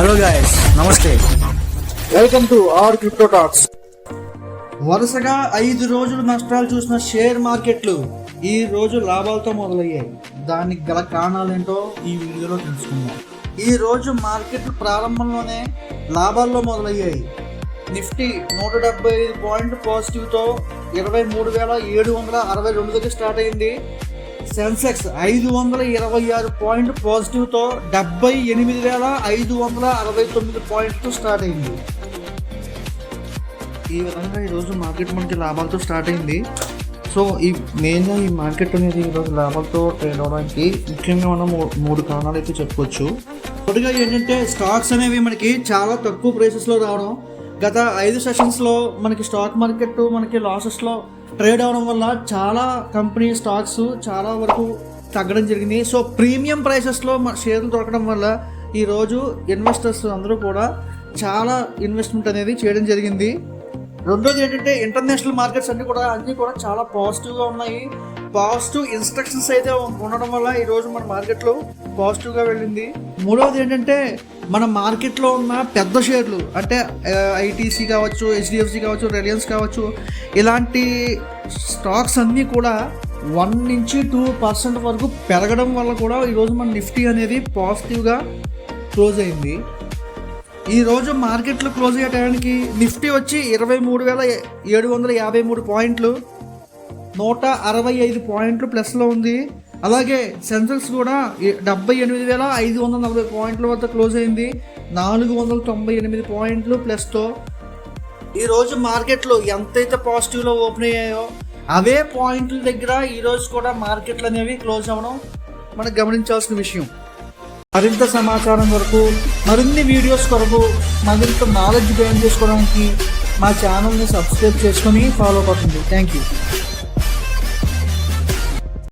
Hello guys, నమస్తే. Welcome to our crypto talks. వరుసగా 5 రోజులు నష్టాలు చూసిన షేర్ మార్కెట్లు ఈ రోజు లాభాలతో మొదలయ్యాయి. దానికి గల కారణాలేంటో ఈ వీడియోలో తెలుసుకుందాం. ఈ రోజు మార్కెట్లు ప్రారంభంలోనే లాభాల్లో మొదలయ్యాయి. నిఫ్టీ 175 పాయింట్ పాజిటివ్తో 23,762 దగ్గర స్టార్ట్ అయింది. సెన్సెక్స్ 526 పాయింట్ పాజిటివ్తో 78,569 పాయింట్తో స్టార్ట్ అయింది. ఈ విధంగా ఈరోజు మార్కెట్ మనకి లాభాలతో స్టార్ట్ అయింది. సో ఈ మెయిన్గా ఈ మార్కెట్ అనేది ఈరోజు లాభాలతో ట్రేడ్ అవడానికి ముఖ్యంగా మనం 3 కారణాలు అయితే చెప్పుకోవచ్చు. మొదటిగా ఏంటంటే స్టాక్స్ అనేవి మనకి చాలా తక్కువ ప్రైసెస్లో రావడం. గత 5 సెషన్స్లో మనకి స్టాక్ మార్కెట్ మనకి లాసెస్లో ట్రేడ్ అవడం వల్ల చాలా కంపెనీ స్టాక్స్ చాలా వరకు తగ్గడం జరిగింది. సో ప్రీమియం ప్రైసెస్లో షేర్లు దొరకడం వల్ల ఈరోజు ఇన్వెస్టర్స్ అందరూ కూడా చాలా ఇన్వెస్ట్మెంట్ అనేది చేయడం జరిగింది. రెండోది ఏంటంటే ఇంటర్నేషనల్ మార్కెట్స్ అన్నీ కూడా చాలా పాజిటివ్గా ఉన్నాయి. పాజిటివ్ ఇన్స్ట్రక్షన్స్ అయితే ఉండడం వల్ల ఈరోజు మన మార్కెట్లో పాజిటివ్గా వెళ్ళింది. మూడవది ఏంటంటే మన మార్కెట్లో ఉన్న పెద్ద షేర్లు అంటే ఐటీసీ కావచ్చు, హెచ్డిఎఫ్సి కావచ్చు, రిలయన్స్ కావచ్చు, ఇలాంటి స్టాక్స్ అన్నీ కూడా 1 నుంచి 2% వరకు పెరగడం వల్ల కూడా ఈరోజు మన నిఫ్టీ అనేది పాజిటివ్గా క్లోజ్ అయింది. ఈరోజు మార్కెట్లో క్లోజ్ అయ్యే టైంకి నిఫ్టీ వచ్చి 23,753 పాయింట్లు, 165 పాయింట్లు ప్లస్లో ఉంది. అలాగే సెన్సెక్స్ కూడా 78,540 పాయింట్ల వద్ద క్లోజ్ అయింది, 498 పాయింట్లు ప్లస్తో. ఈరోజు మార్కెట్లు ఎంతైతే పాజిటివ్లో ఓపెన్ అయ్యాయో అవే పాయింట్ల దగ్గర ఈరోజు కూడా మార్కెట్లు అనేవి క్లోజ్ అవ్వడం మనం గమనించాల్సిన విషయం. మరింత సమాచారం కొరకు, మరిన్ని వీడియోస్ కొరకు, మరింత నాలెడ్జ్ గెయిన్ చేసుకోవడానికి మా ఛానల్ని సబ్స్క్రైబ్ చేసుకొని ఫాలో అవుతుంది. Thank you.